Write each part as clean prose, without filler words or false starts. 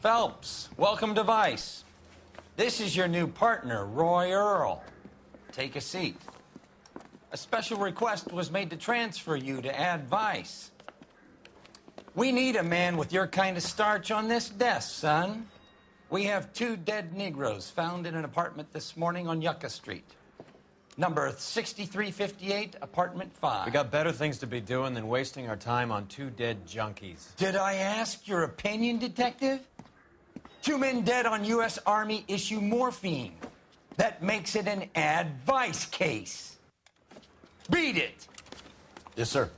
Phelps, welcome to Vice. This is your new partner, Roy Earl. Take a seat. A special request was made to transfer you to Ad Vice. We need a man with your kind of starch on this desk, son. We have 2 dead Negroes found in an apartment this morning on Yucca Street. Number 6358, apartment 5. We got better things to be doing than wasting our time on 2 dead junkies. Did I ask your opinion, detective? 2 men dead on U.S. Army issue morphine. That makes it an Ad Vice case. Beat it! Yes, sir.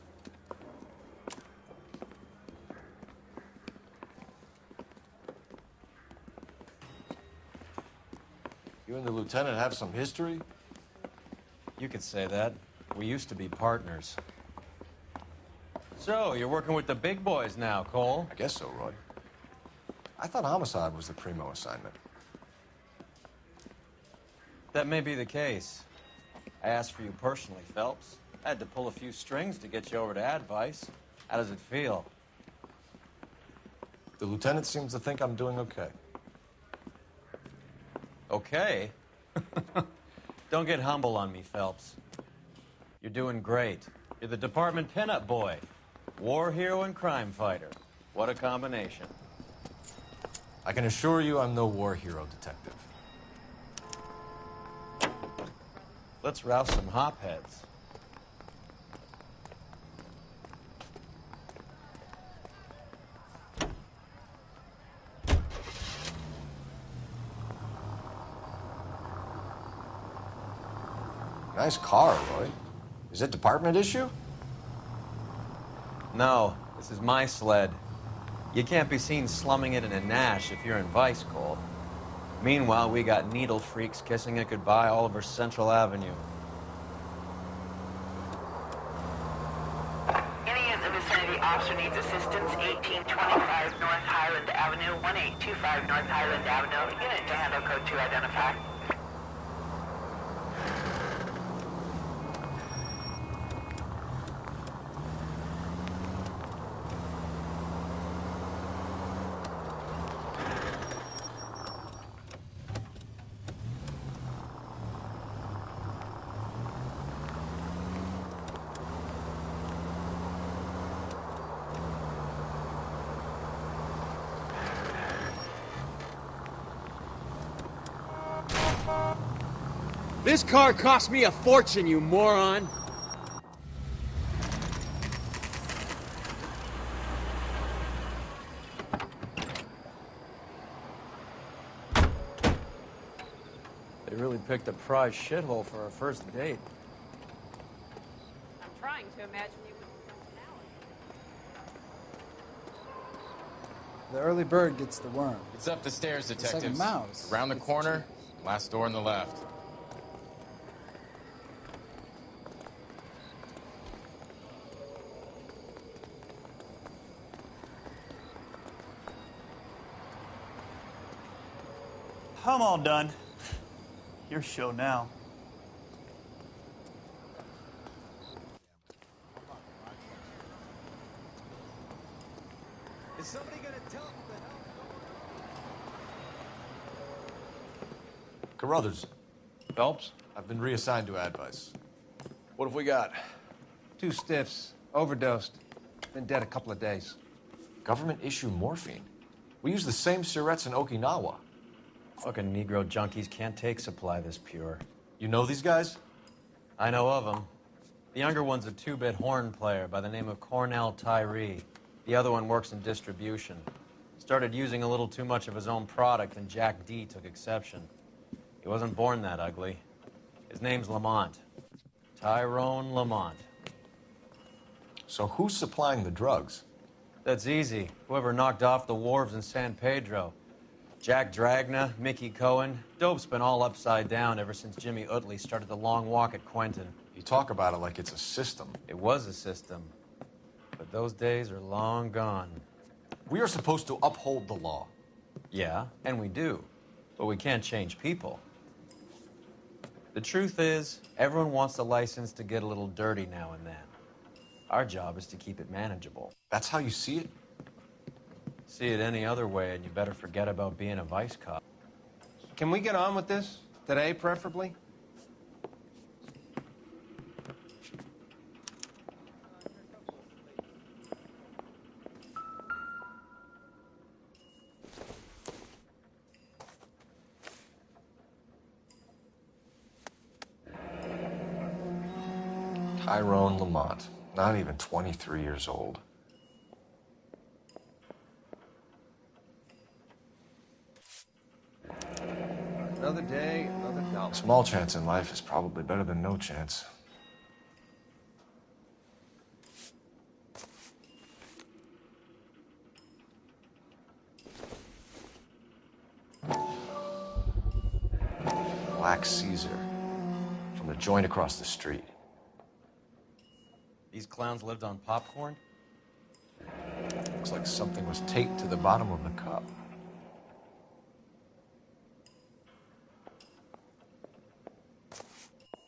You and the lieutenant have some history? You could say that. We used to be partners. So, you're working with the big boys now, Cole? I guess so, Roy. I thought homicide was the primo assignment. That may be the case. I asked for you personally, Phelps. I had to pull a few strings to get you over to Ad Vice. How does it feel? The lieutenant seems to think I'm doing okay. Okay? Don't get humble on me, Phelps. You're doing great. You're the department pinup boy. War hero and crime fighter. What a combination. I can assure you I'm no war hero, detective. Let's rouse some hopheads. Nice car, Roy. Is it department issue? No, this is my sled. You can't be seen slumming it in a Nash if you're in Vice, Cole. Meanwhile, we got needle freaks kissing it goodbye all over Central Avenue. Any in the vicinity officer needs assistance, 1825 North Highland Avenue, 1825 North Highland Avenue. Unit to handle code 2 identify. This car cost me a fortune, you moron! They really picked a prize shithole for our first date. I'm trying to imagine you with personality. The early bird gets the worm. It's up the stairs, It's detectives. like a mouse. Round the It's corner, last door on the left. I'm all done. Your show now. Is somebody gonna tell him the hell? Carruthers, Phelps? I've been reassigned to Ad Vice. What have we got? 2 stiffs. Overdosed. Been dead a couple of days. Government issue morphine. We use the same syrettes in Okinawa. Fucking Negro junkies can't take supply this pure. You know these guys? I know of them. The younger one's a 2-bit horn player by the name of Cornell Tyree. The other one works in distribution. Started using a little too much of his own product, and Jack D took exception. He wasn't born that ugly. His name's Lamont. Tyrone Lamont. So who's supplying the drugs? That's easy. Whoever knocked off the wharves in San Pedro. Jack Dragna, Mickey Cohen. Dope's been all upside down ever since Jimmy Utley started the long walk at Quentin. You talk about it like it's a system. It was a system. But those days are long gone. We are supposed to uphold the law. Yeah, and we do. But we can't change people. The truth is, everyone wants the license to get a little dirty now and then. Our job is to keep it manageable. That's how you see it? See it any other way, and you better forget about being a vice cop. Can we get on with this? Today, preferably? Tyrone Lamont, not even 23 years old. Another day, another dollar. A small chance in life is probably better than no chance. Black Caesar, from the joint across the street. These clowns lived on popcorn? Looks like something was taped to the bottom of the cup.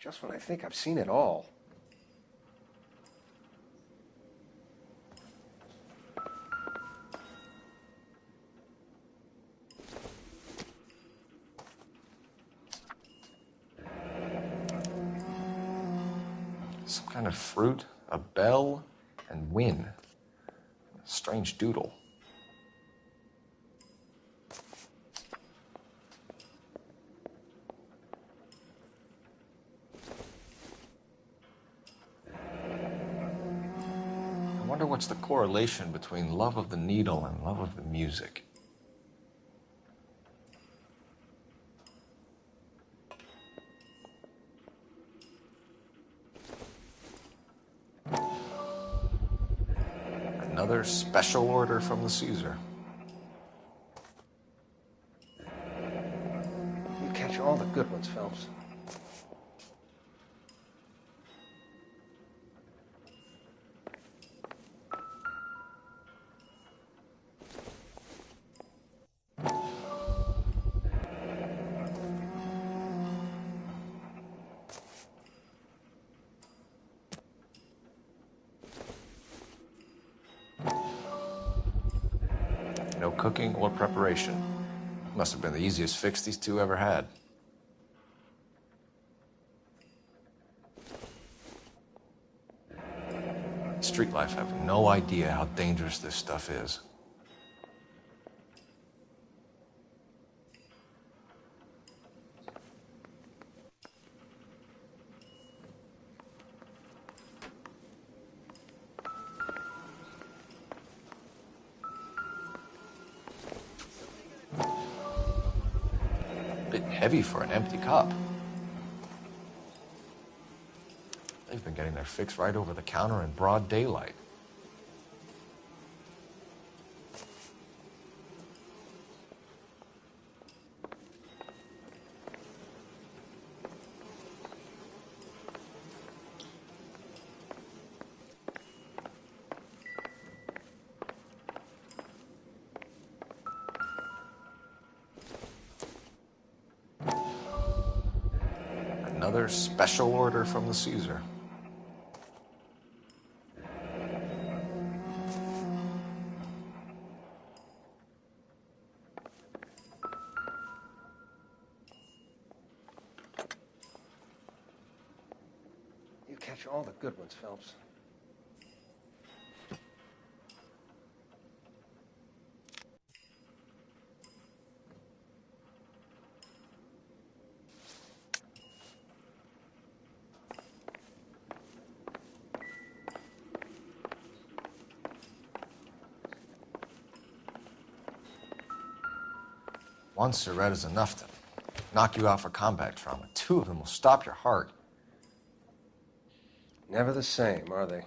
Just when I think I've seen it all. Some kind of fruit, a bell, and win. A strange doodle. I wonder what's the correlation between love of the needle and love of the music. Another special order from the Caesar. You catch all the good ones, Phelps. No cooking or preparation. Must have been the easiest fix these two ever had. Street life have no idea how dangerous this stuff is. Bit heavy for an empty cup. They've been getting their fix right over the counter in broad daylight. Another special order from the Caesar. You catch all the good ones, Phelps. One cigarette is enough to knock you out for combat trauma. Two of them will stop your heart. Never the same, are they?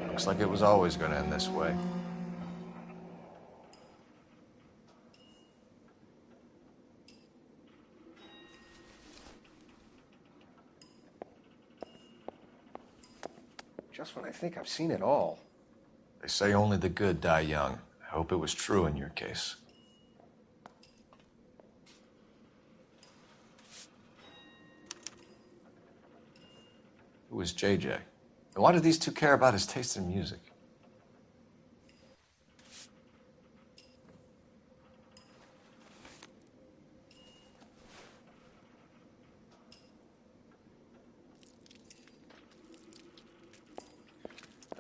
Looks like it was always going to end this way. Just when I think I've seen it all. They say only the good die young. I hope it was true in your case. Who was JJ? And why did these two care about his taste in music?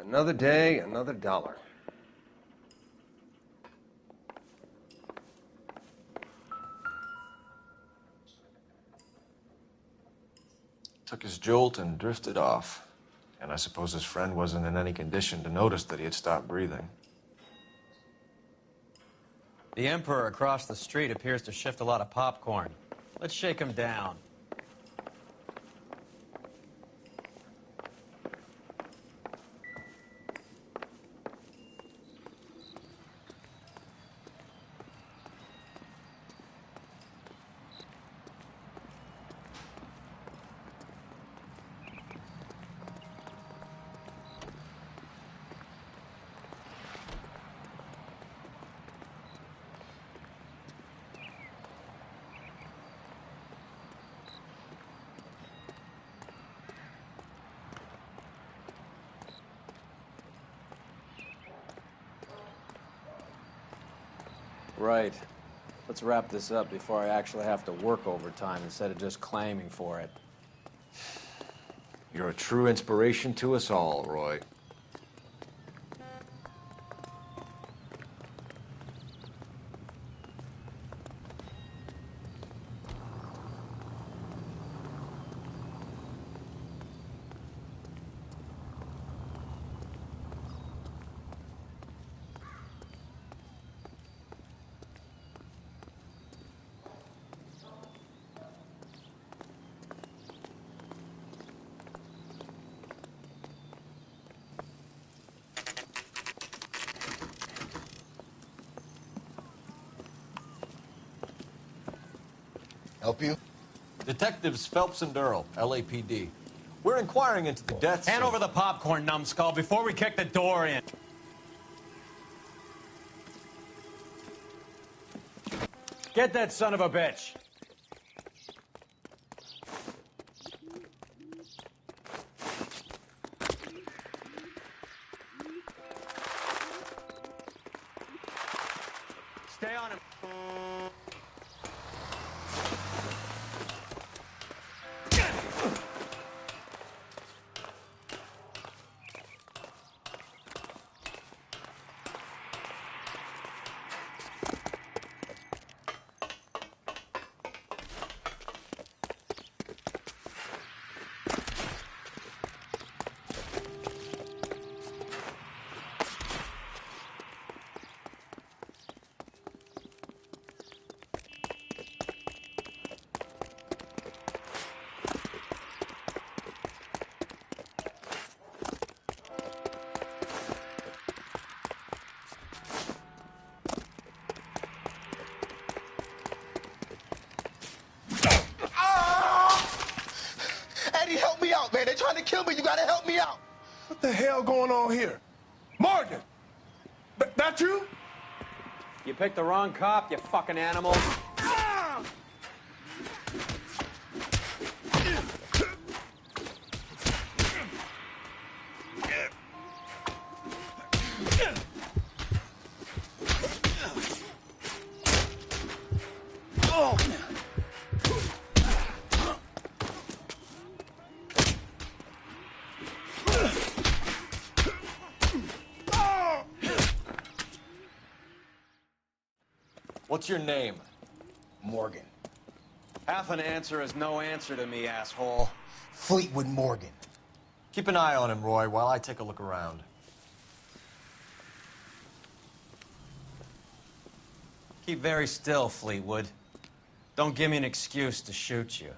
Another day, another dollar. Took his jolt and drifted off. And I suppose his friend wasn't in any condition to notice that he had stopped breathing. The Emperor across the street appears to shift a lot of popcorn. Let's shake him down. Right. Let's wrap this up before I actually have to work overtime instead of just claiming for it. You're a true inspiration to us all, Roy. Help you? Detectives Phelps and Durrell, LAPD. We're inquiring into the deaths Hand of... over the popcorn, numbskull, before we kick the door in. Get that son of a bitch. Stay on him. Eddie, help me out, man. They're trying to kill me. You gotta help me out. What the hell going on here? Morgan! That you? You picked the wrong cop, you fucking animal. What's your name? Morgan. Half an answer is no answer to me, asshole. Fleetwood Morgan. Keep an eye on him, Roy, while I take a look around. Keep very still, Fleetwood. Don't give me an excuse to shoot you.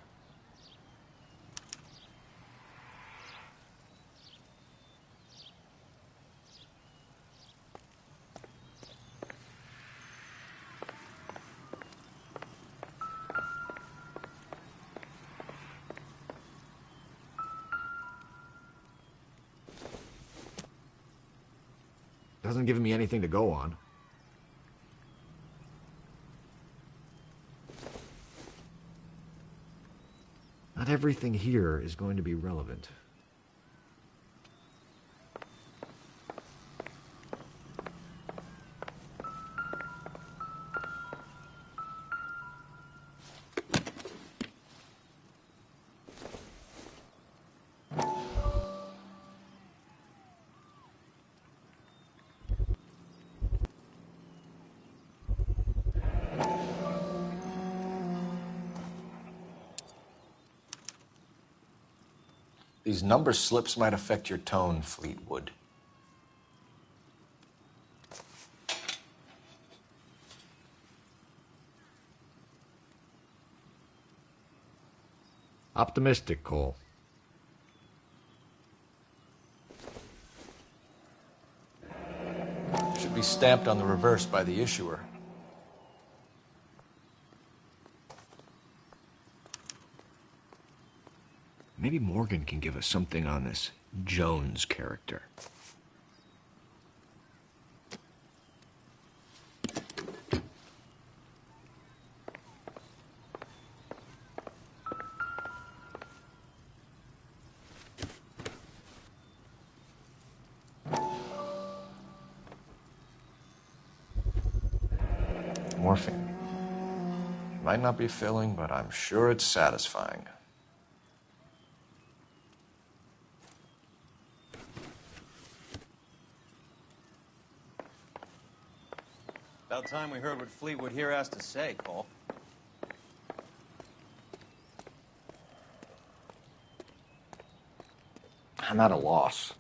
Hasn't given me anything to go on. Not everything here is going to be relevant. These number slips might affect your tone, Fleetwood. Optimistic, Cole. Should be stamped on the reverse by the issuer. Maybe Morgan can give us something on this Jones character. Morphine. Might not be filling, but I'm sure it's satisfying. About time we heard what Fleetwood here has to say, Cole. I'm at a loss.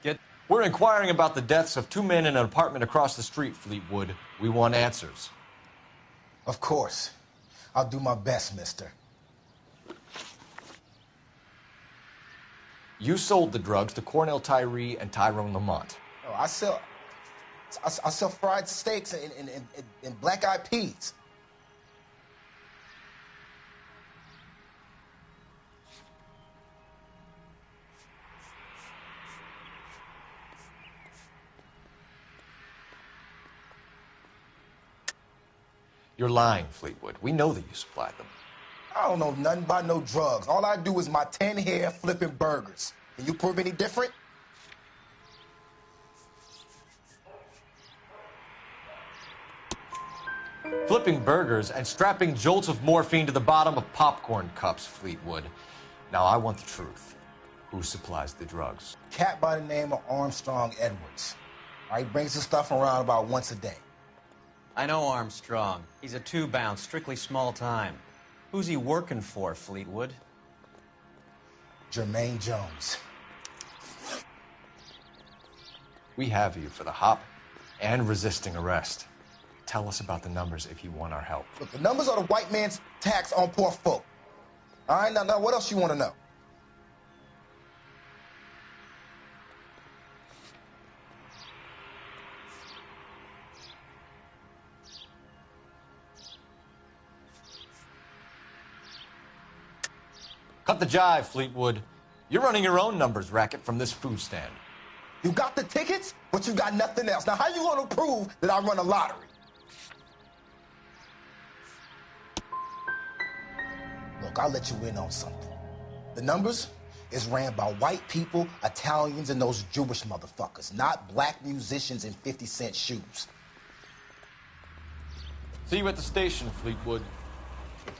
Get... We're inquiring about the deaths of two men in an apartment across the street, Fleetwood. We want answers. Of course. I'll do my best, mister. You sold the drugs to Cornell Tyree and Tyrone Lamont. Oh, I sell fried steaks and black-eyed peas. You're lying, Fleetwood. We know that you supplied them. I don't know nothing about no drugs. All I do is my 10 hair flipping burgers. Can you prove any different? Flipping burgers and strapping jolts of morphine to the bottom of popcorn cups, Fleetwood. Now, I want the truth. Who supplies the drugs? Cat by the name of Armstrong Edwards. All right, brings his stuff around about once a day. I know Armstrong. He's a two-bound, strictly small time. Who's he working for, Fleetwood? Jermaine Jones. We have you for the hop and resisting arrest. Tell us about the numbers if you want our help. Look, the numbers are the white man's tax on poor folk. All right, now what else you want to know? Cut the jive, Fleetwood. You're running your own numbers racket from this food stand. You got the tickets, but you got nothing else. Now, how you going to prove that I run a lottery? Look, I'll let you in on something. The numbers is ran by white people, Italians, and those Jewish motherfuckers, not black musicians in 50-cent shoes. See you at the station, Fleetwood.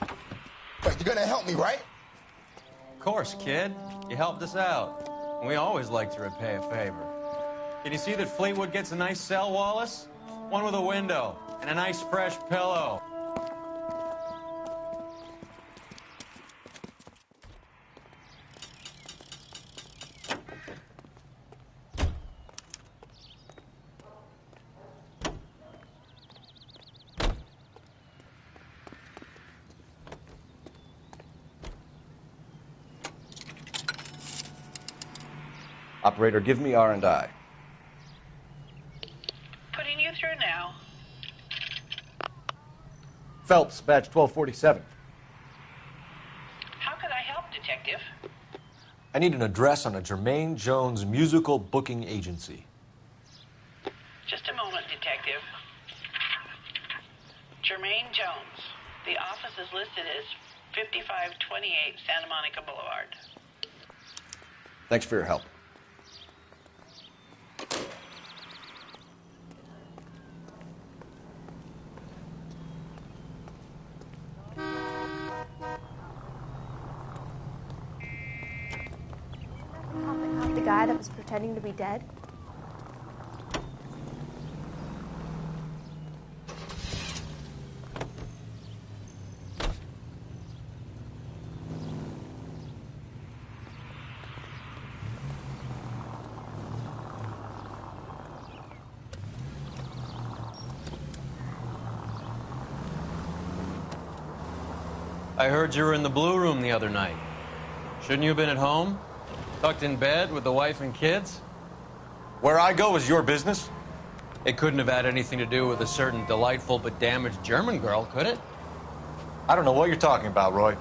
Wait, you're going to help me, right? Of course, kid. You helped us out. And we always like to repay a favor. Can you see that Fleetwood gets a nice cell, Wallace? One with a window and a nice fresh pillow. Operator, give me R&I. Putting you through now. Phelps, badge 1247. How could I help, Detective? I need an address on a Jermaine Jones musical booking agency. Just a moment, Detective. Jermaine Jones. The office is listed as 5528 Santa Monica Boulevard. Thanks for your help. The guy that was pretending to be dead? I heard you were in the Blue Room the other night. Shouldn't you have been at home? Tucked in bed with the wife and kids? Where I go is your business? It couldn't have had anything to do with a certain delightful but damaged German girl, could it? I don't know what you're talking about, Roy.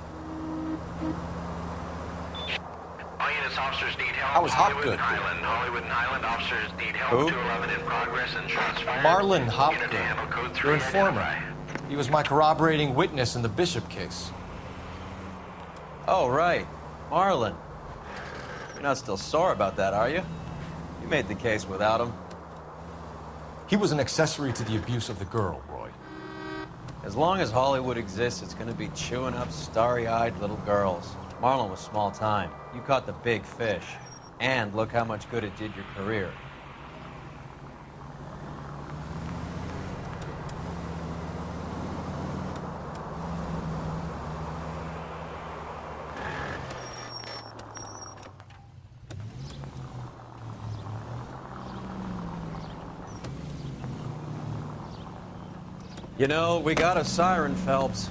All units, officers need help. I was Hollywood Hopgood. and Highland. Hollywood and Highland officers need help. Who? 211 in progress and shots fired. Marlon Unit to Hopgood, handle code 3 your informant. identify. He was my corroborating witness in the Bishop case. Oh, right. Marlon. You're not still sore about that, are you? You made the case without him. He was an accessory to the abuse of the girl, Roy. As long as Hollywood exists, it's going to be chewing up starry-eyed little girls. Marlon was small time. You caught the big fish. And look how much good it did your career. You know, we got a siren, Phelps.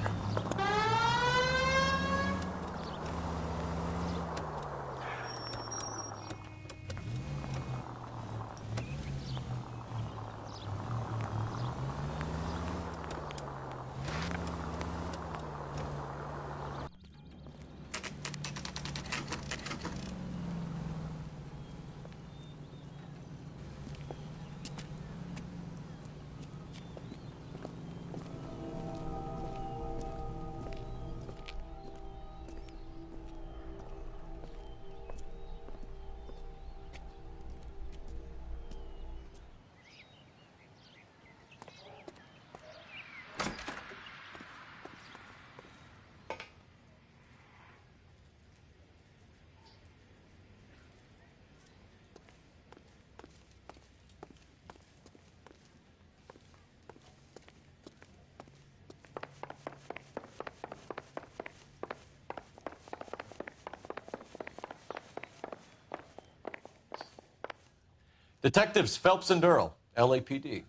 Detectives Phelps and Earl, LAPD.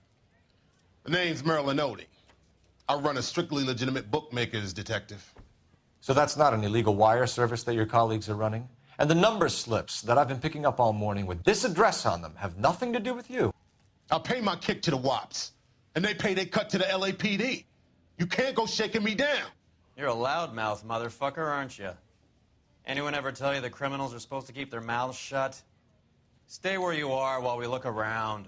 The name's Merlin Odie. I run a strictly legitimate bookmaker's detective. So that's not an illegal wire service that your colleagues are running? And the number slips that I've been picking up all morning with this address on them have nothing to do with you? I pay my kick to the WAPs, and they pay their cut to the LAPD. You can't go shaking me down. You're a loudmouth motherfucker, aren't you? Anyone ever tell you that criminals are supposed to keep their mouths shut? Stay where you are while we look around.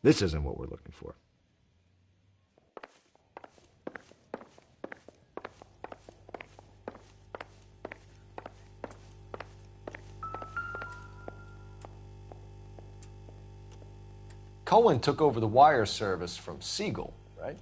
This isn't what we're looking for. Cohen took over the wire service from Siegel, right?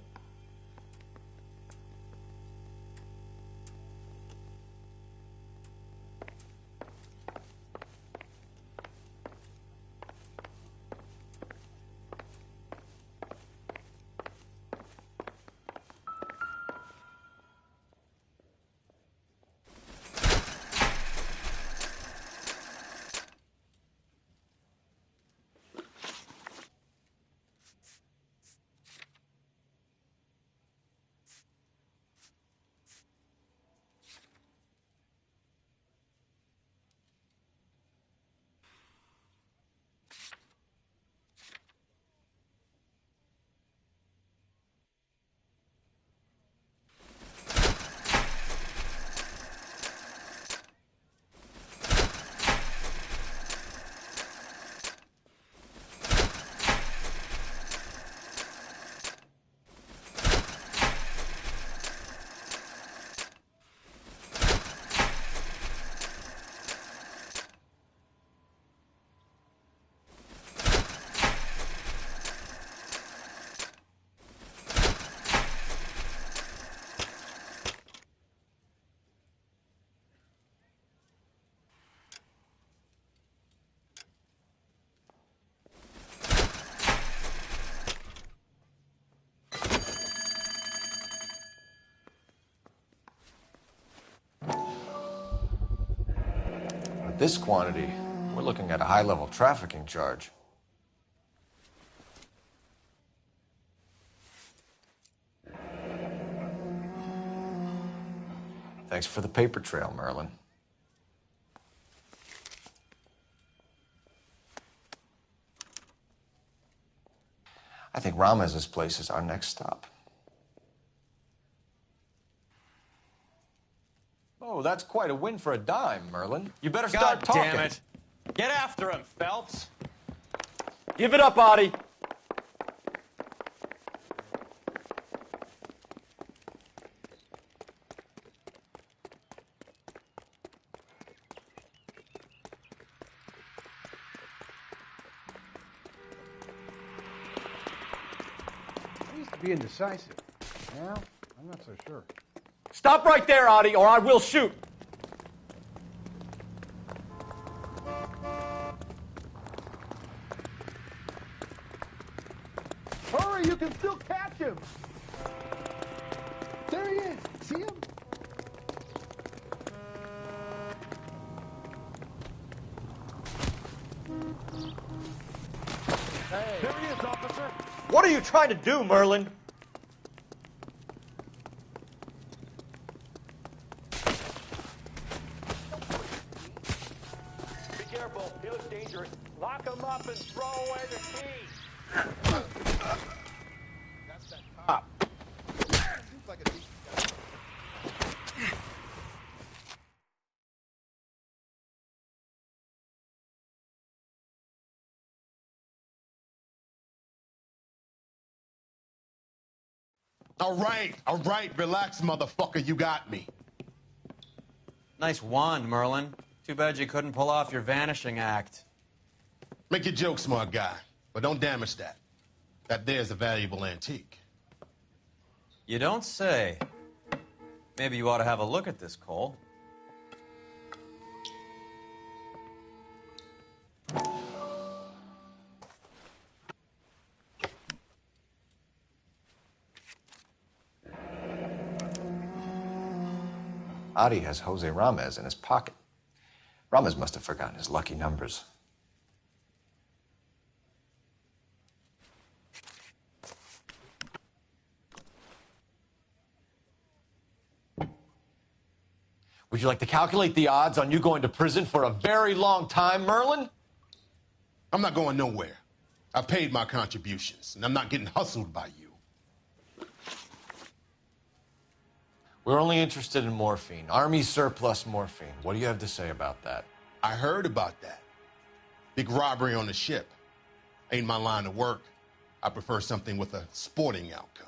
this quantity, we're looking at a high-level trafficking charge. Thanks for the paper trail, Merlin. I think Ramez's place is our next stop. Oh, that's quite a win for a dime, Merlin. You better start talking. God damn it. Get after him, Phelps. Give it up, Audie. I used to be indecisive. Now, I'm not so sure. Stop right there, Audie, or I will shoot. Hurry, you can still catch him. There he is. See him? Hey. There he is, officer. What are you trying to do, Merlin? Be careful. He looks dangerous. Lock him up and throw away the key. That's that cop. Seems like a decent guy. All right, relax, motherfucker, you got me. Nice wand, Merlin. Too bad you couldn't pull off your vanishing act. Make your joke, smart guy, but don't damage that. That there's a valuable antique. You don't say. Maybe you ought to have a look at this, Cole. Audie has Jose Ramez in his pocket. Ramez must have forgotten his lucky numbers. Would you like to calculate the odds on you going to prison for a very long time, Merlin? I'm not going nowhere. I paid my contributions, and I'm not getting hustled by you. We're only interested in morphine. Army surplus morphine. What do you have to say about that? I heard about that. Big robbery on the ship. Ain't my line of work. I prefer something with a sporting outcome.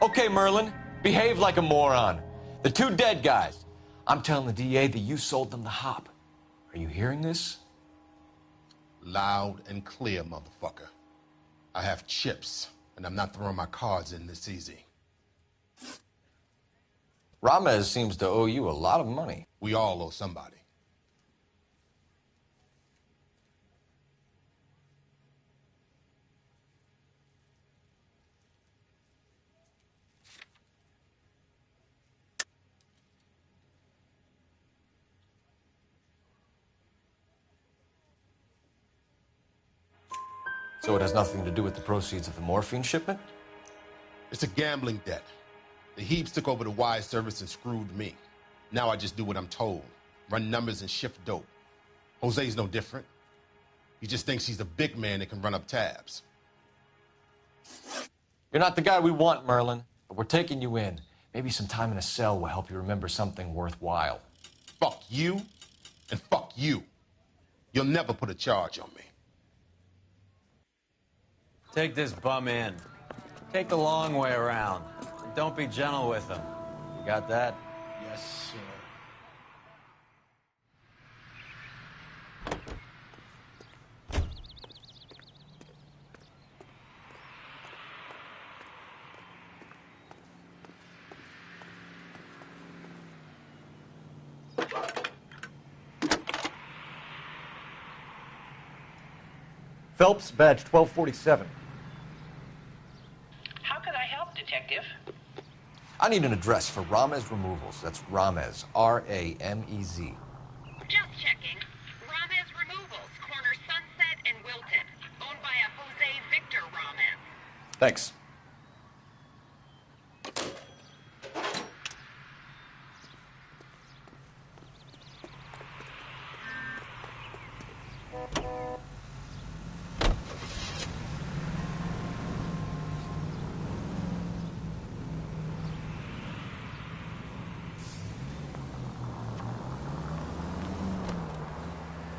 Okay, Merlin, behave like a moron. The two dead guys. I'm telling the DA that you sold them the hop. Are you hearing this? Loud and clear, motherfucker. I have chips, and I'm not throwing my cards in this easy. Ramez seems to owe you a lot of money. We all owe somebody. So it has nothing to do with the proceeds of the morphine shipment? It's a gambling debt. The Heaps took over the wire service and screwed me. Now I just do what I'm told. Run numbers and shift dope. Jose's no different. He just thinks he's a big man that can run up tabs. You're not the guy we want, Merlin, but we're taking you in. Maybe some time in a cell will help you remember something worthwhile. Fuck you, and fuck you. You'll never put a charge on me. Take this bum in. Take the long way around. And don't be gentle with him. You got that? Yes, sir. Phelps, badge 1247. How could I help, Detective? I need an address for Ramez Removals. That's Ramez, R-A-M-E-Z. Just checking. Ramez Removals, corner Sunset and Wilton. Owned by a Jose Victor Ramez. Thanks.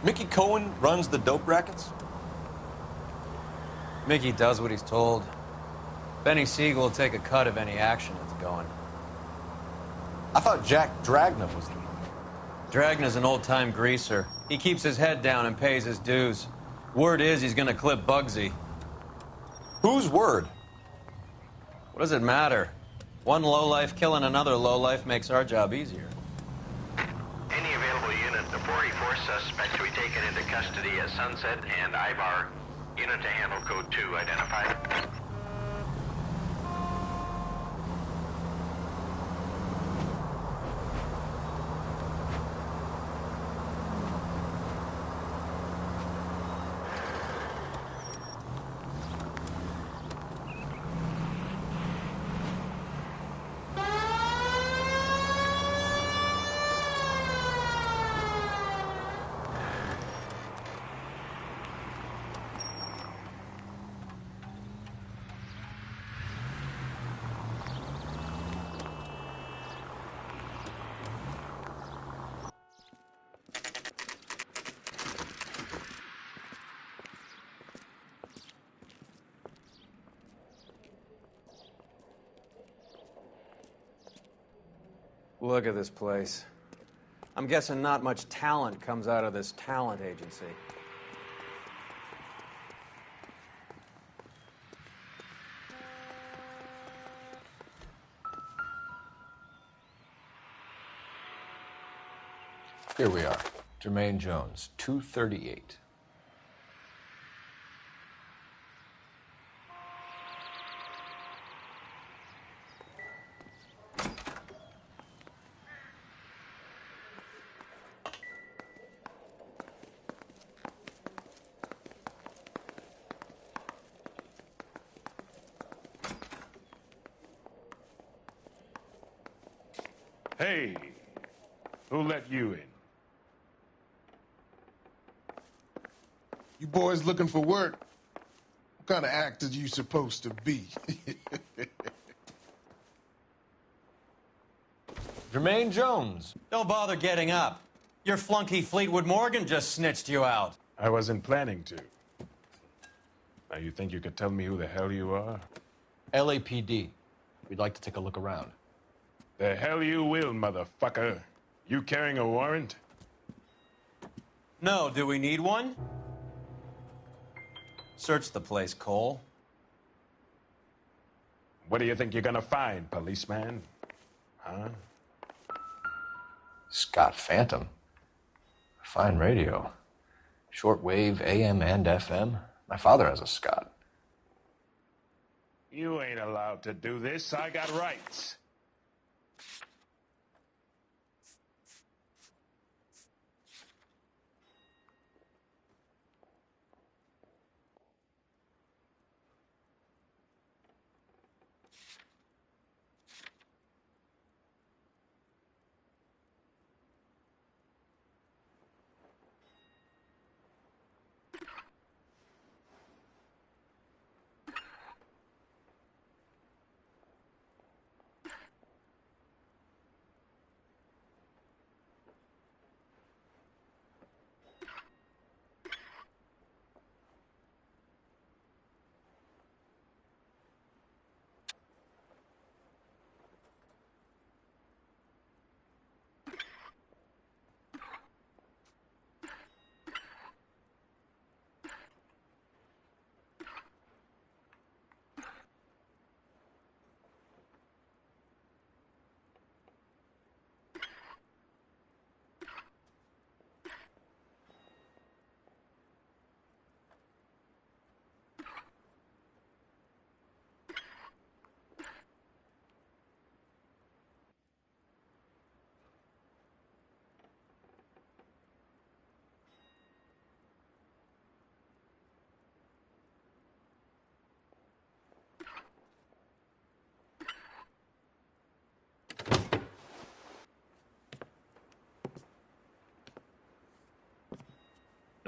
Mickey Cohen runs the dope rackets? Mickey does what he's told. Benny Siegel will take a cut of any action that's going. I thought Jack Dragna was the... Dragna's an old-time greaser. He keeps his head down and pays his dues. Word is he's gonna clip Bugsy. Whose word? What does it matter? One lowlife killing another lowlife makes our job easier. Any available unit, the 44 suspects to be taken into custody at Sunset and Ibar. Unit to handle code 2 identified. Look at this place. I'm guessing not much talent comes out of this talent agency. Here we are. Jermaine Jones, 238. Hey, who let you in? You boys looking for work? What kind of actor you supposed to be? Jermaine Jones. Don't bother getting up. Your flunky Fleetwood Morgan just snitched you out. I wasn't planning to. Now you think you could tell me who the hell you are? LAPD. We'd like to take a look around. The hell you will, motherfucker. You carrying a warrant? No, do we need one? Search the place, Cole. What do you think you're gonna find, policeman? Huh? Scott Phantom. Fine radio. Shortwave, AM and FM. My father has a Scott. You ain't allowed to do this. I got rights.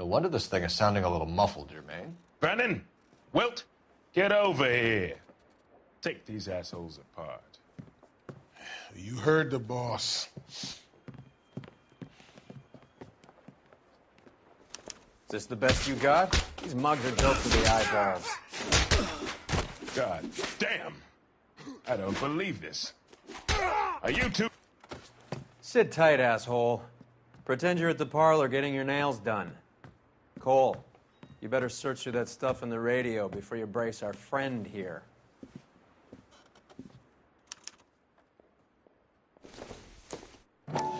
No wonder this thing is sounding a little muffled, Jermaine. Brennan, Wilt, get over here. Take these assholes apart. You heard the boss. Is this the best you got? These mugs are built for the eyeballs. God damn. I don't believe this. Are you two... Sit tight, asshole. Pretend you're at the parlor getting your nails done. Cole, you better search through that stuff in the radio before you brace our friend here. How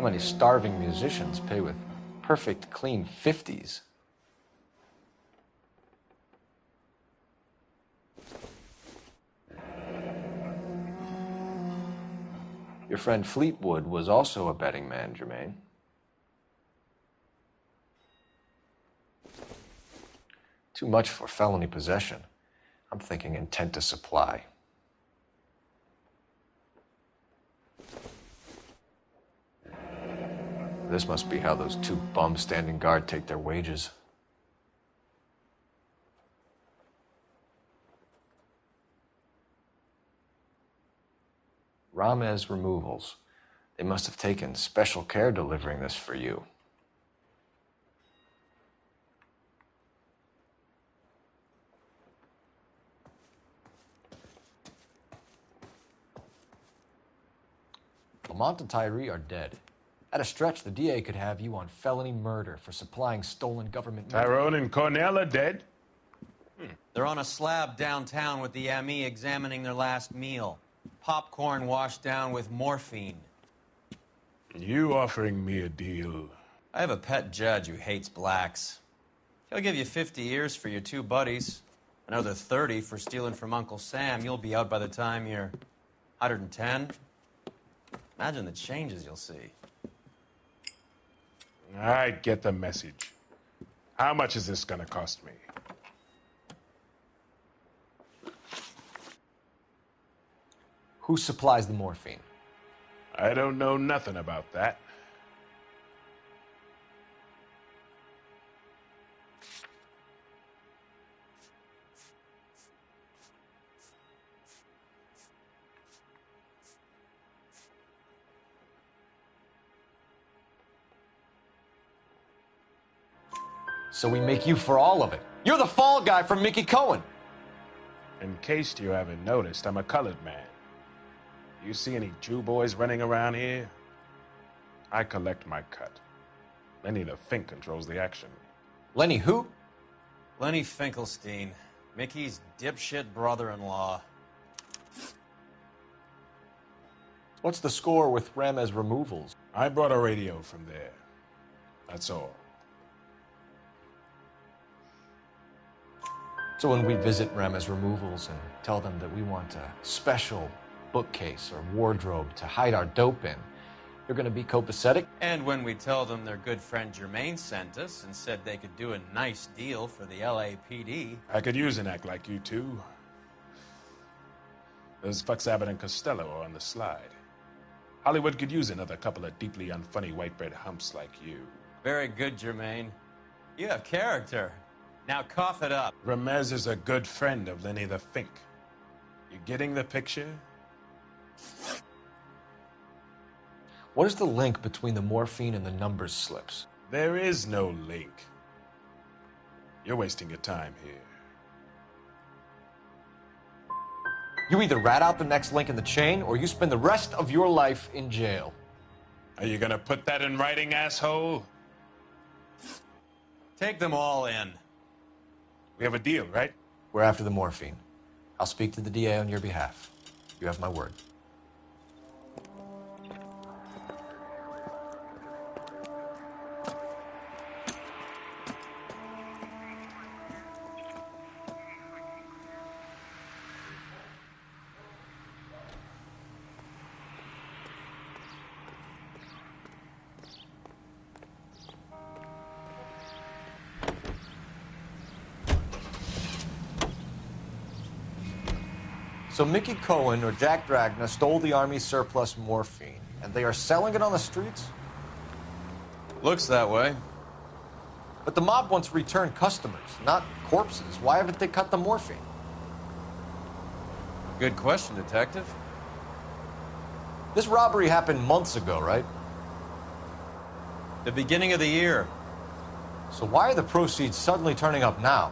many starving musicians pay with perfect, clean 50s? Your friend Fleetwood was also a betting man, Jermaine. Too much for felony possession. I'm thinking intent to supply. This must be how those two bums standing guard take their wages. Ramez Removals. They must have taken special care delivering this for you. Lamont and Tyree are dead. At a stretch, the DA could have you on felony murder for supplying stolen government... Tyrone and Cornell are dead? They're on a slab downtown with the ME examining their last meal. Popcorn washed down with morphine. You offering me a deal? I have a pet judge who hates blacks. He'll give you 50 years for your two buddies. Another 30 for stealing from Uncle Sam. You'll be out by the time you're 110. Imagine the changes you'll see. I get the message. How much is this gonna cost me? Who supplies the morphine? I don't know nothing about that. So we make you for all of it. You're the fall guy from Mickey Cohen. In case you haven't noticed, I'm a colored man. You see any Jew boys running around here? I collect my cut. Lenny the Fink controls the action. Lenny who? Lenny Finkelstein, Mickey's dipshit brother-in-law. What's the score with Ramez Removals? I brought a radio from there. That's all. So when we visit Ramez Removals and tell them that we want a special bookcase or wardrobe to hide our dope in, you're going to be copacetic? And when we tell them their good friend Jermaine sent us and said they could do a nice deal for the LAPD. I could use an act like you two. Those fucks Abbott and Costello are on the slide. Hollywood could use another couple of deeply unfunny white bread humps like you. Very good, Jermaine. You have character. Now cough it up. Ramez is a good friend of Lenny the Fink. You getting the picture? What is the link between the morphine and the numbers slips? There is no link. You're wasting your time here. You either rat out the next link in the chain, or you spend the rest of your life in jail. Are you gonna put that in writing, asshole? Take them all in. We have a deal, right? We're after the morphine. I'll speak to the DA on your behalf. You have my word. So Mickey Cohen or Jack Dragna stole the Army's surplus morphine, and they are selling it on the streets? Looks that way. But the mob wants return customers, not corpses. Why haven't they cut the morphine? Good question, Detective. This robbery happened months ago, right? The beginning of the year. So why are the proceeds suddenly turning up now?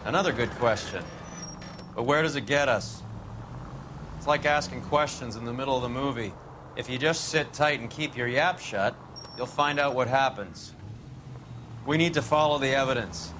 Another good question. But where does it get us? It's like asking questions in the middle of the movie. If you just sit tight and keep your yap shut, you'll find out what happens. We need to follow the evidence.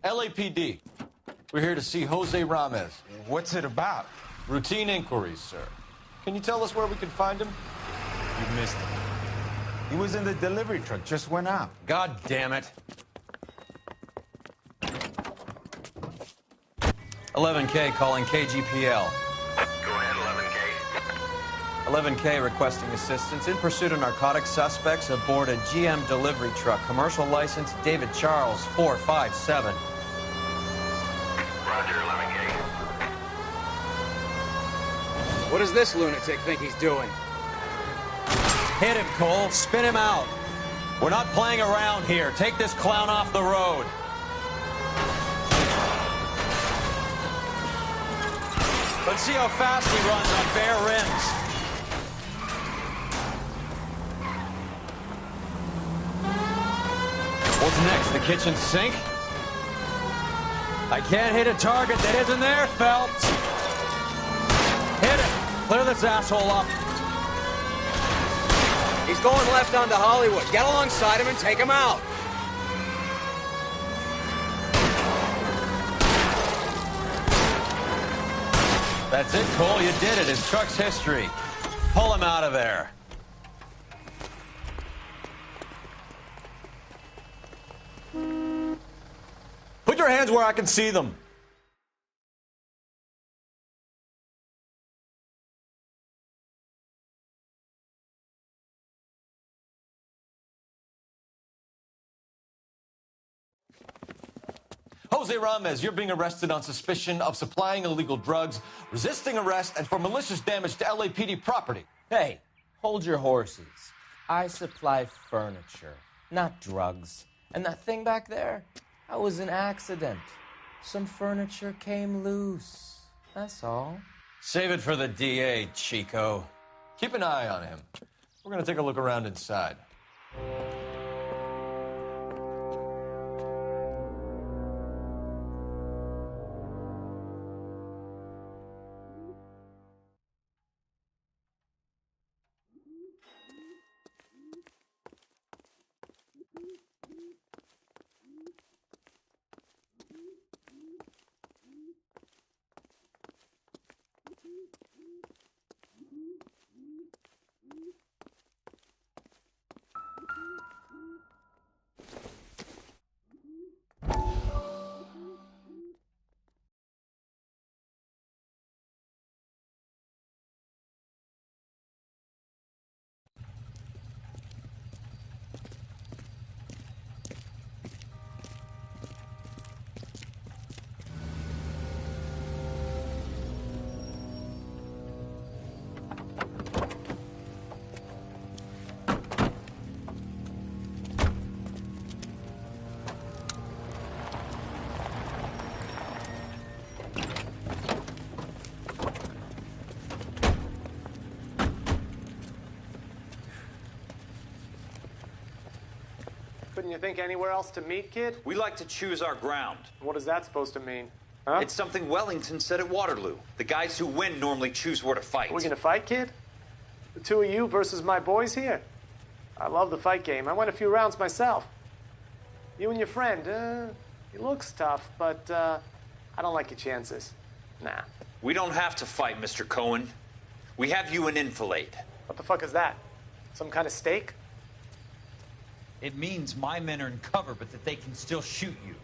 LAPD. We're here to see Jose Ramez. What's it about? Routine inquiries, sir. Can you tell us where we can find him? You missed him. He was in the delivery truck, just went out. God damn it. 11K calling KGPL. Go ahead, 11K. 11K requesting assistance in pursuit of narcotic suspects aboard a GM delivery truck. Commercial license David Charles 457. Roger, 11K. What does this lunatic think he's doing? Hit him, Cole. Spin him out. We're not playing around here. Take this clown off the road. Let's see how fast he runs on bare rims. What's next, the kitchen sink? I can't hit a target that isn't there, Phelps. Hit it. Clear this asshole up. He's going left onto Hollywood. Get alongside him and take him out. That's it, Cole. You did it. His truck's history. Pull him out of there. Put your hands where I can see them. Jose Ramez, you're being arrested on suspicion of supplying illegal drugs, resisting arrest, and for malicious damage to LAPD property. Hey, hold your horses. I supply furniture, not drugs. And that thing back there, that was an accident. Some furniture came loose. That's all. Save it for the DA, Chico. Keep an eye on him. We're going to take a look around inside. Couldn't you think anywhere else to meet, kid? We like to choose our ground. What is that supposed to mean? Huh? It's something Wellington said at Waterloo. The guys who win normally choose where to fight. Are we gonna fight, kid? The two of you versus my boys here? I love the fight game. I went a few rounds myself. You and your friend, he looks tough, but I don't like your chances. Nah. We don't have to fight, Mr. Cohen. We have you in enfilade. What the fuck is that? Some kind of steak? It means my men are in cover, but that they can still shoot you.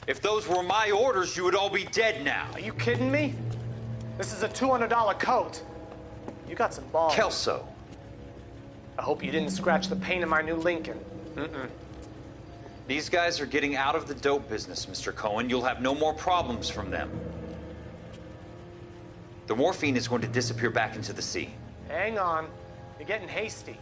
If those were my orders, you would all be dead now. Are you kidding me? This is a $200 coat. You got some balls. Kelso. I hope you didn't scratch the paint of my new Lincoln. Mm-mm. These guys are getting out of the dope business, Mr. Cohen. You'll have no more problems from them. The morphine is going to disappear back into the sea. Hang on. You're getting hasty.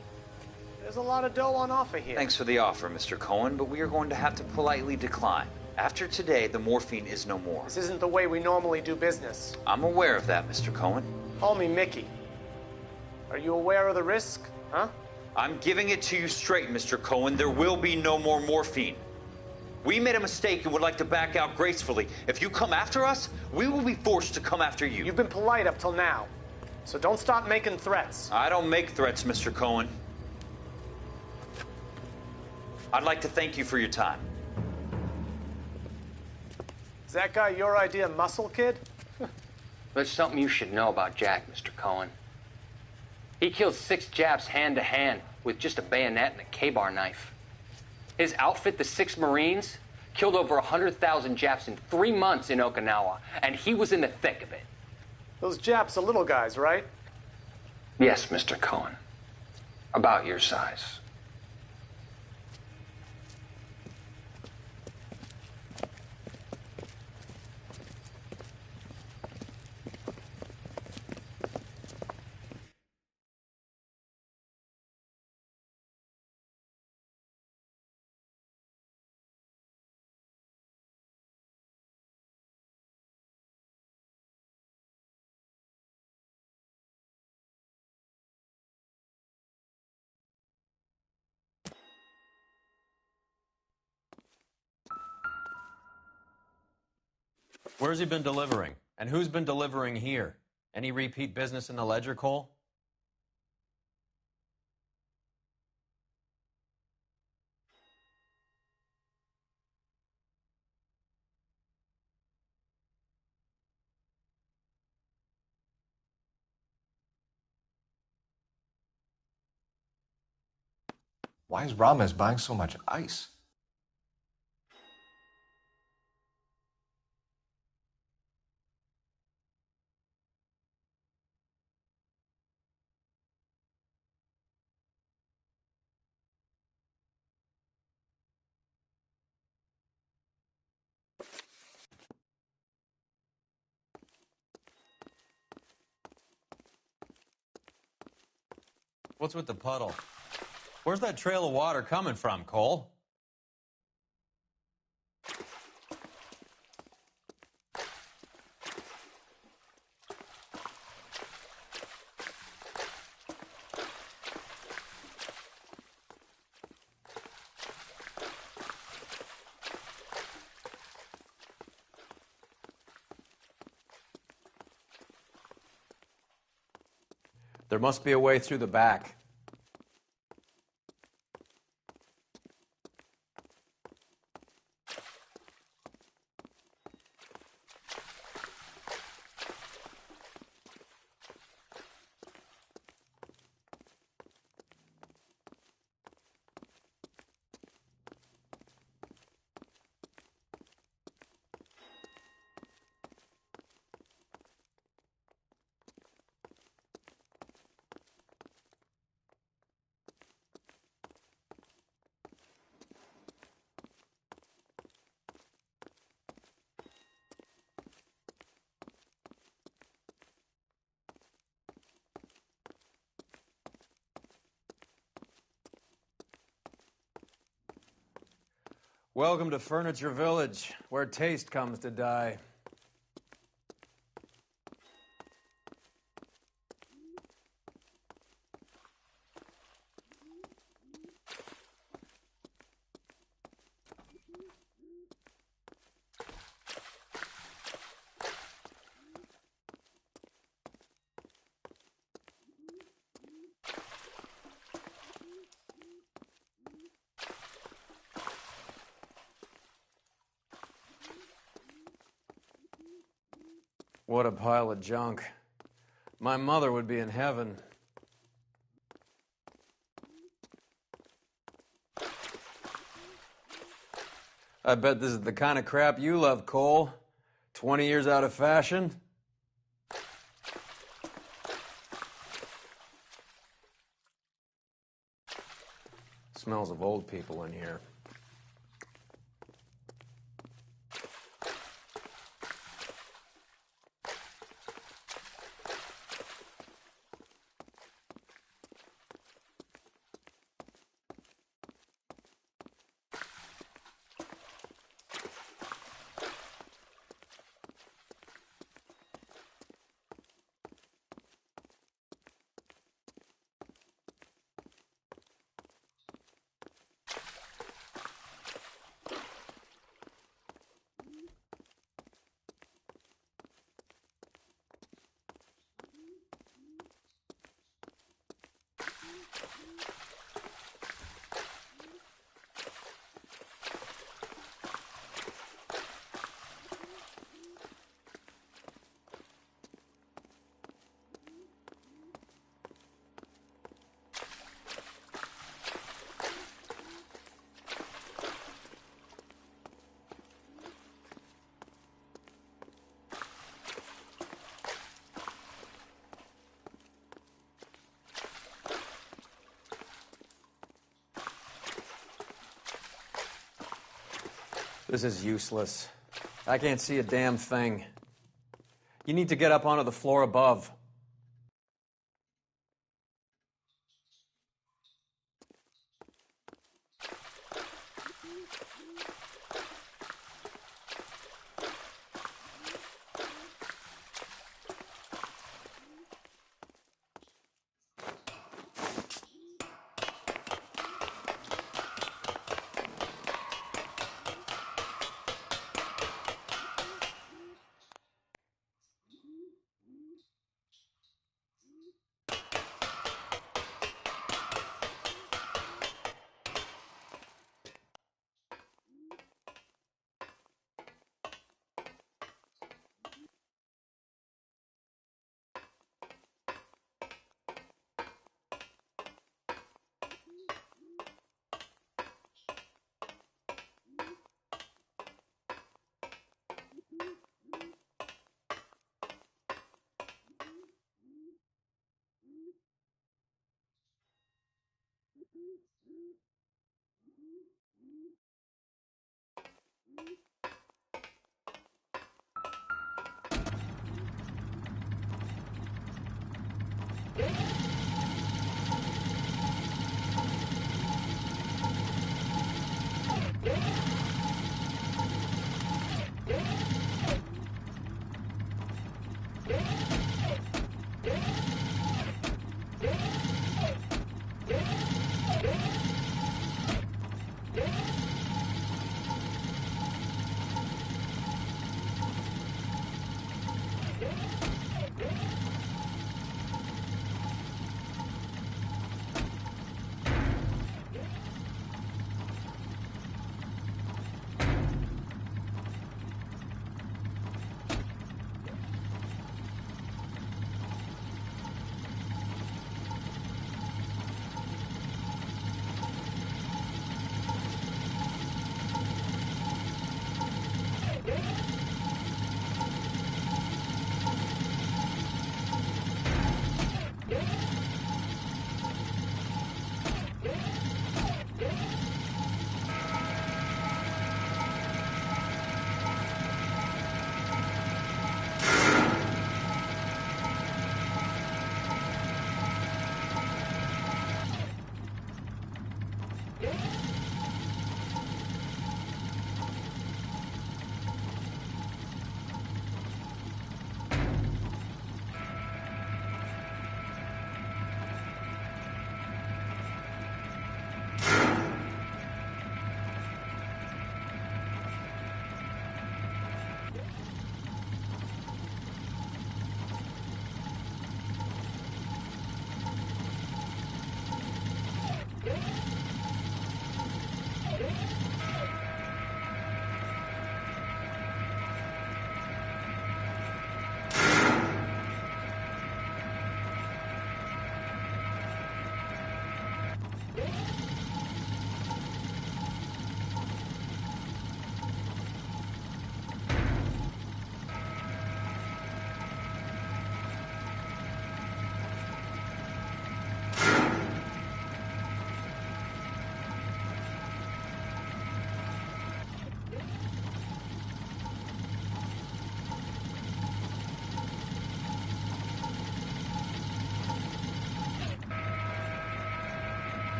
There's a lot of dough on offer here. Thanks for the offer, Mr. Cohen, but we are going to have to politely decline. After today, the morphine is no more. This isn't the way we normally do business. I'm aware of that, Mr. Cohen. Call me Mickey. Are you aware of the risk, huh? I'm giving it to you straight, Mr. Cohen. There will be no more morphine. We made a mistake and would like to back out gracefully. If you come after us, we will be forced to come after you. You've been polite up till now, so don't start making threats. I don't make threats, Mr. Cohen. I'd like to thank you for your time. Is that guy your idea, Muscle Kid? There's something you should know about Jack, Mr. Cohen. He killed 6 Japs hand-to-hand with just a bayonet and a K-bar knife. His outfit, the 6 Marines, killed over 100,000 Japs in 3 months in Okinawa, and he was in the thick of it. Those Japs are little guys, right? Yes, Mr. Cohen. About your size. Where's he been delivering? And who's been delivering here? Any repeat business in the ledger, Cole? Why is Ramez buying so much ice? What's with the puddle? Where's that trail of water coming from, Cole? There must be a way through the back. Welcome to Furniture Village, where taste comes to die. What a pile of junk. My mother would be in heaven. I bet this is the kind of crap you love, Cole. 20 years out of fashion? Smells of old people in here. This is useless. I can't see a damn thing. You need to get up onto the floor above.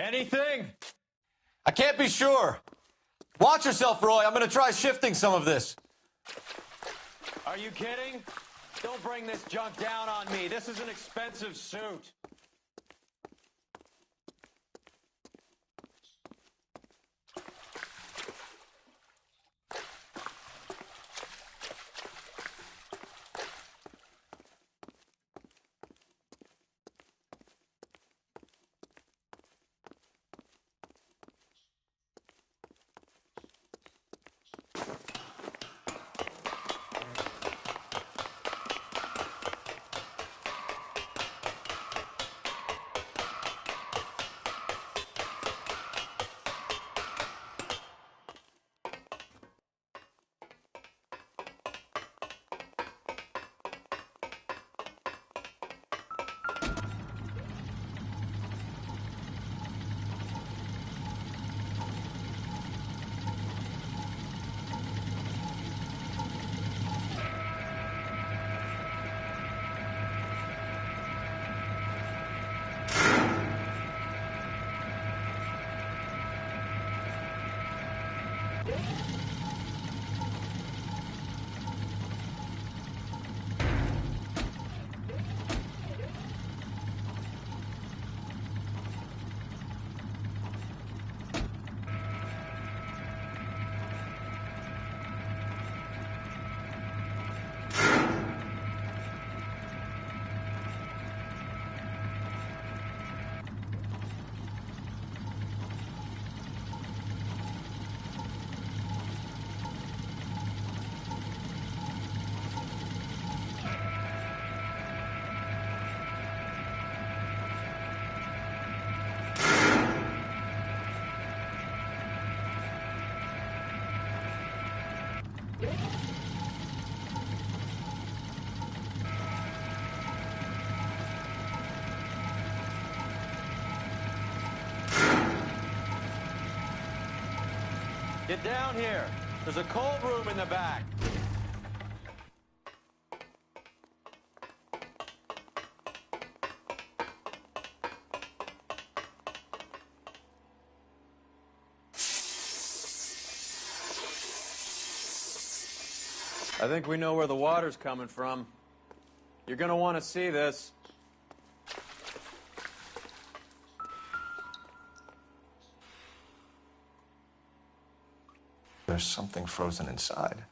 Anything? I can't be sure. Watch yourself, Roy. I'm gonna try shifting some of this. Are you kidding? Don't bring this junk down on me. This is an expensive suit. Get down here. There's a cold room in the back. I think we know where the water's coming from. You're gonna want to see this. There's something frozen inside.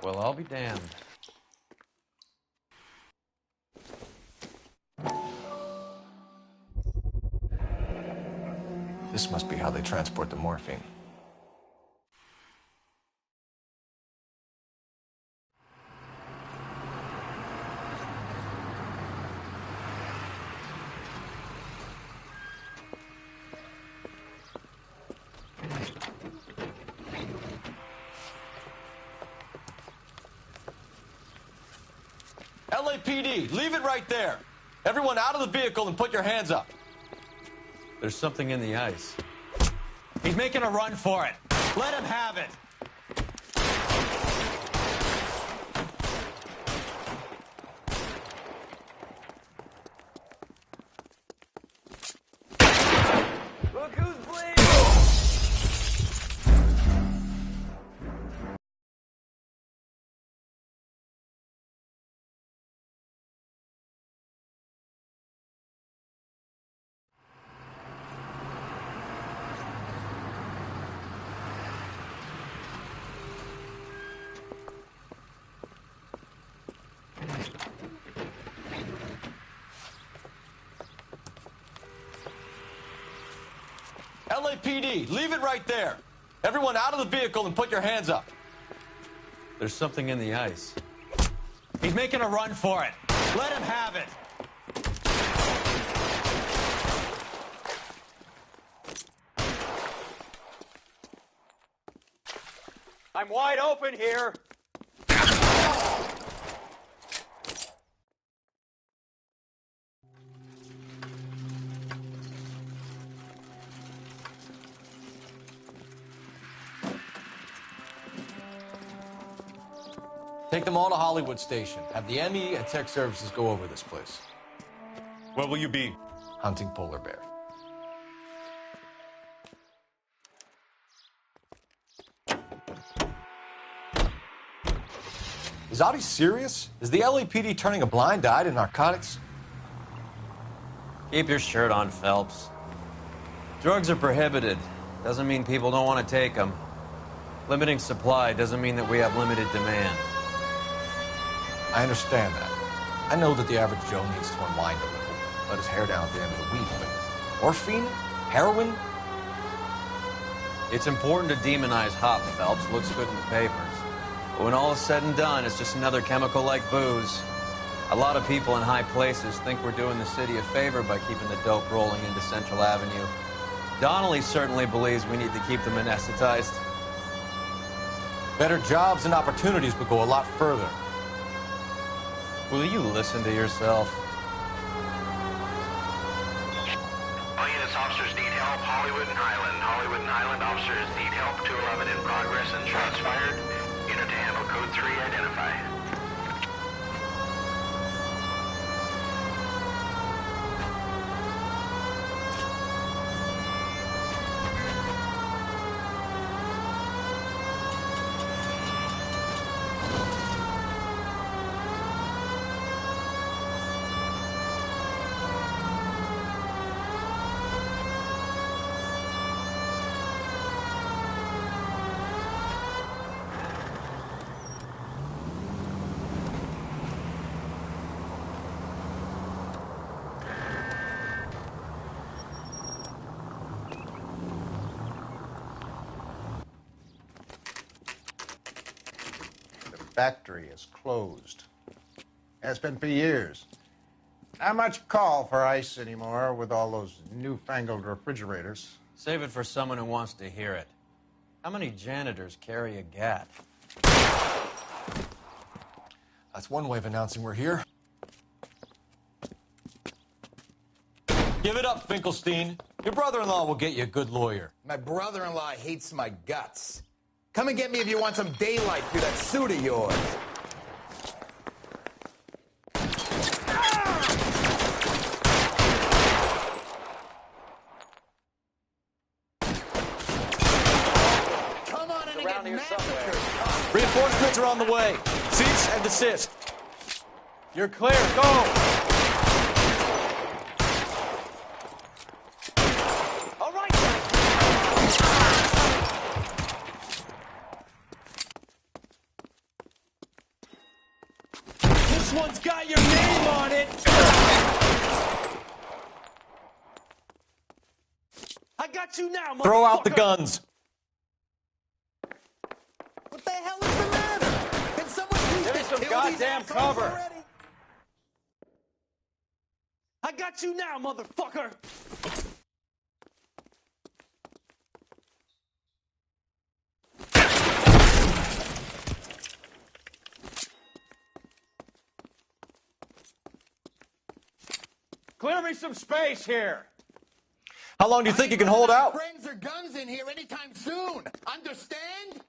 Well, I'll be damned. This must be how they transport the morphine. LAPD, leave it right there. Everyone out of the vehicle and put your hands up. There's something in the ice. He's making a run for it. Let him have it. Look who's bleeding! LAPD, leave it right there. Everyone out of the vehicle and put your hands up. There's something in the ice. He's making a run for it. Let him have it. I'm wide open here. Take them all to Hollywood Station. Have the ME and Tech Services go over this place. Where will you be? Hunting polar bear. Is Audie serious? Is the LAPD turning a blind eye to narcotics? Keep your shirt on, Phelps. Drugs are prohibited. Doesn't mean people don't want to take them. Limiting supply doesn't mean that we have limited demand. I understand that. I know that the average Joe needs to unwind a little, let his hair down at the end of the week, but morphine? Heroin? It's important to demonize hop, Phelps. Looks good in the papers. But when all is said and done, it's just another chemical like booze. A lot of people in high places think we're doing the city a favor by keeping the dope rolling into Central Avenue. Donnelly certainly believes we need to keep them anesthetized. Better jobs and opportunities would go a lot further. Will you listen to yourself? All units, officers need help. Hollywood and Highland. Hollywood and Highland officers need help. 211 in progress and shots fired. Unit to handle code 3, identify. Factory is closed. Has been for years. Not much call for ice anymore with all those newfangled refrigerators. Save it for someone who wants to hear it. How many janitors carry a gat? That's one way of announcing we're here. Give it up, Finkelstein. Your brother-in-law will get you a good lawyer. My brother-in-law hates my guts. Come and get me if you want some daylight through that suit of yours. Come on in and get massacred. Reinforcements are on the way. Cease and desist. You're clear. Go! This one's got your name on it! I got you now, motherfucker! Throw out the guns! What the hell is the matter? Can someone please Give me just some kill goddamn these assholes cover. already? I got you now, motherfucker! Clear me some space here! How long do you think you can hold out? Friends or guns in here anytime soon. Understand?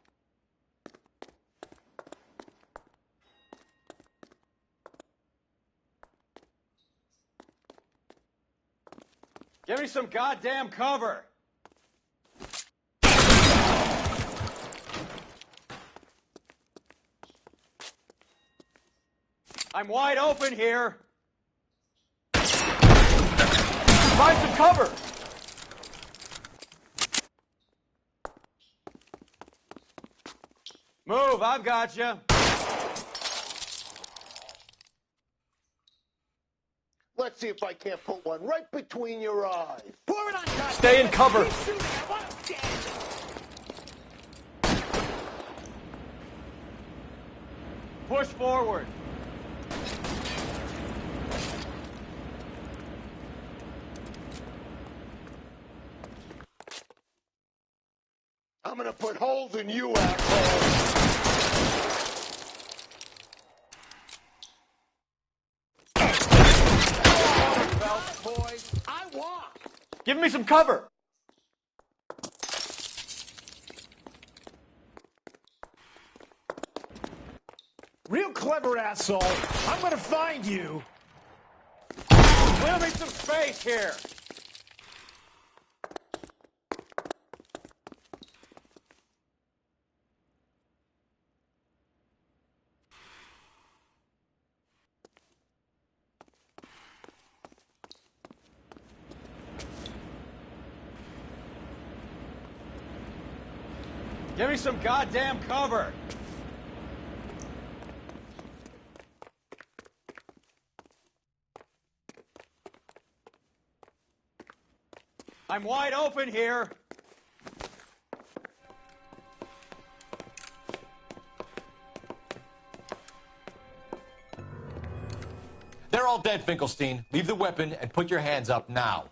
Give me some goddamn cover! I'm wide open here! Find some cover! Move, I've got you. Let's see if I can't put one right between your eyes. Pour it on top. Stay in cover. Push forward. I'm gonna put holes in you, asshole. Boys, I walk. Give me some cover. Real clever, asshole. I'm gonna find you. Clear me some space here. Give me some goddamn cover! I'm wide open here! They're all dead, Finkelstein. Leave the weapon and put your hands up now.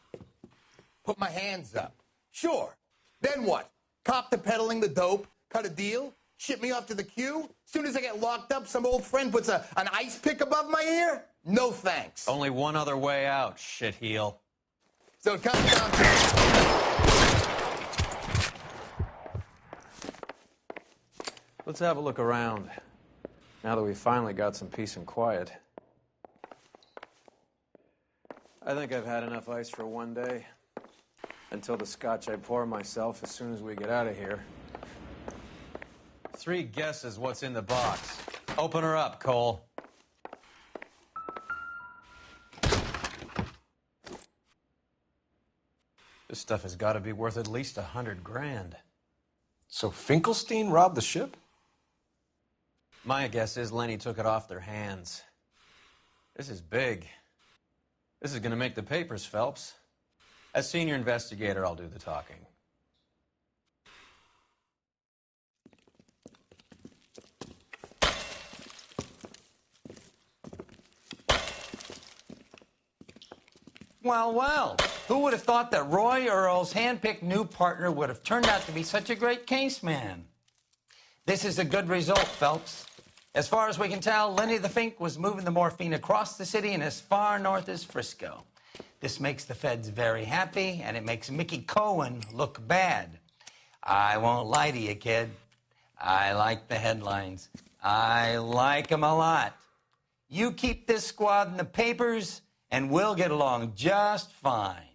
Put my hands up. Sure. Then what? Cop to peddling the dope, cut a deal, ship me off to the queue? Soon as I get locked up, some old friend puts an ice pick above my ear? No thanks. Only one other way out, shitheel. So it comes down to... Let's have a look around, now that we finally got some peace and quiet. I think I've had enough ice for one day. Until the scotch I pour myself as soon as we get out of here. 3 guesses what's in the box. Open her up, Cole. This stuff has got to be worth at least $100 grand. So Finkelstein robbed the ship? My guess is Lenny took it off their hands. This is big. This is going to make the papers, Phelps. As senior investigator, I'll do the talking. Well, well, who would have thought that Roy Earl's hand-picked new partner would have turned out to be such a great case man? This is a good result, Phelps. As far as we can tell, Lenny the Fink was moving the morphine across the city and as far north as Frisco. This makes the feds very happy, and it makes Mickey Cohen look bad. I won't lie to you, kid. I like the headlines. I like them a lot. You keep this squad in the papers, and we'll get along just fine.